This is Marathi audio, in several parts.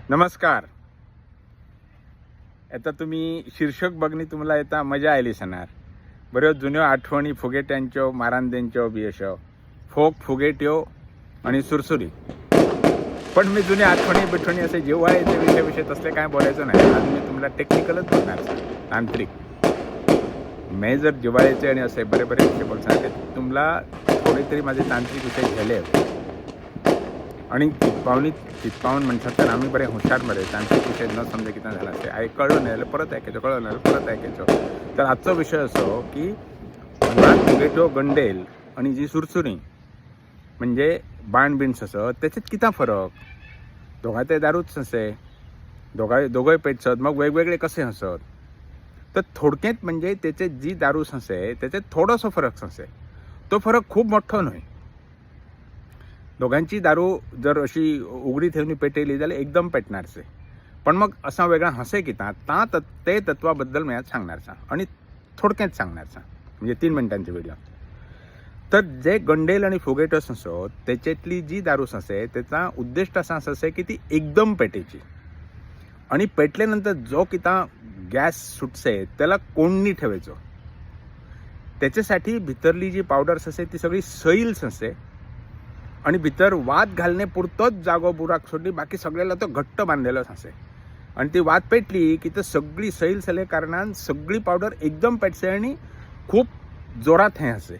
नमस्कार. आता तुम्ही शीर्षक बघणी तुम्हाला येता मजा आयली सणार. बऱ्याच जुन्यो आठवणी फुगेट्यांच्यो मारांदेंच्यो बी अश्यो फोक फुगेट्यो आणि सुरसुरी. पण मी जुन्या आठवणी बिठवणी असे जेव्हा येते विषय तसले काय बोलायचं नाही. आज मी तुम्हाला टेक्निकलच बोलणार, तांत्रिक. मी जर जिव्हाळ्याचे आणि असे बरे विषय बोलणार की तुम्हाला थोडे तरी माझे तांत्रिक विषय झाले होते आणि चितपावून म्हणतात तर आम्ही बरे हुशार बरे तांत्रिक विषय न समजा किती झाला असते. कळलं नाही परत ऐकायचं, कळलं नाही परत ऐकायचं. तर आजचा विषय असो की फुगेट्यो गंडेल आणि जी सुरसुरी म्हणजे बाण बिन्स असं त्याच्यात किती फरक. दोघा ते दारूच असे, दोघंही पेटसत मग वेगवेगळे कसे हसत. तर थोडक्यात म्हणजे त्याचे जी दारू असे त्याच्यात थोडासा फरक असे. तो फरक खूप मोठा नाही. दोघांची दारू जर अशी उघडी ठेवून पेटेली जाल्यार एकदम पेटणारचे. पण मग असा वेगळा हसे की ते तत्वाबद्दल मी आज सांगणारचा आणि थोडक्यात सांगणारचा म्हणजे 3 मिनिटांची व्हिडिओ. तर जे गंडेल आणि फुगेटस असो त्याच्यातली जी दारू असे त्याचा उद्दिष्ट असा असे की ती एकदम पेटायची आणि पेटल्यानंतर जो किता गॅस सुटसे त्याला कोंडणी ठेवायचो. त्याच्यासाठी भितरली जी पावडर्स असे ती सगळी सैल्स असे आणि भितर वात घालणे पुरतोच जागो बुराक सोडली, बाकी सगळ्याला तो घट्ट बांधलेलोच असे. आणि ती वात पेटली की तर सगळी सैल जाले कारणान सगळी पावडर एकदम पेटसे आणि खूप जोरात हे असे.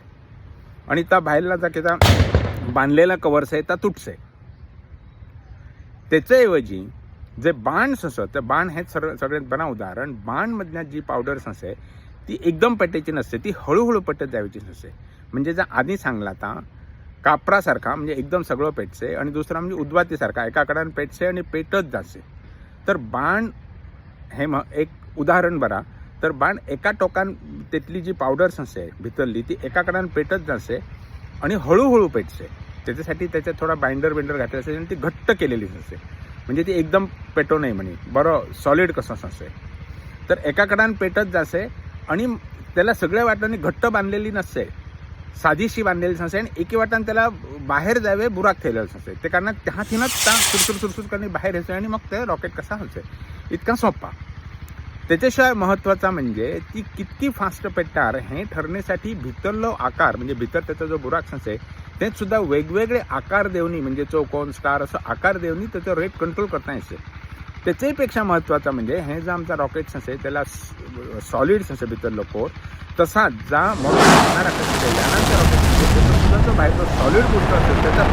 आणि त्या भायला जा किता बांधलेला कवर्स आहे त्या तुटसे. त्याच्याऐवजी जे बाणस असत ते बाण हे सगळ्यात बरा उदाहरण. बाण मधल्या जी पावडर्स असे ती एकदम पेटायची नसते, ती हळूहळू पेटत जायची नसते. म्हणजे जर आधी सांगला आता कापरासारखा म्हणजे एकदम सगळं पेटसे आणि दुसरा म्हणजे उद्वातीसारखा एका कडान पेटसे आणि पेटत जासे. तर बाण हे एक उदाहरण बरा. तर बाण एका टोकान त्यातली जी पावडर्स असे भितरली ती एका कडान पेटत जासे आणि हळूहळू पेटसे. त्याच्यासाठी त्याच्यात थोडा बाइंडर घातला असे आणि ती घट्ट केलेली असे. म्हणजे ती एकदम पेटो नाही म्हणे बरं सॉलिड कसं असे. तर एका कडान पेटत जासे आणि त्याला सगळ्या वाटाने घट्ट बांधलेली नसते, साधीशी बांधलेली नसते आणि एके वाटाने त्याला बाहेर जावे बुराक ठेवलेलं असते. ते कारण त्या थिनच सुरसुर करणे बाहेर यायचं आणि मग ते रॉकेट कसा हसे इतका सोपा. त्याच्याशिवाय महत्त्वाचा म्हणजे ती किती फास्ट पेटणार हे ठरण्यासाठी भितरलो आकार म्हणजे भितर त्याचा जो बुराक असे ते सुद्धा वेगवेगळे आकार देवनी म्हणजे चौकोन स्टार असं आकार देवनी त्याचं रेट कंट्रोल करता येते. त्याच्यापेक्षा महत्त्वाचा म्हणजे हे जे आमचा रॉकेट्स असे त्याला सॉलिड्स असे भितरलो कोर तसा जा मोठा असणारा यानांच्या रॉकेट सुद्धा जो बाहेरचा सॉलिड गोष्ट असेल त्याचा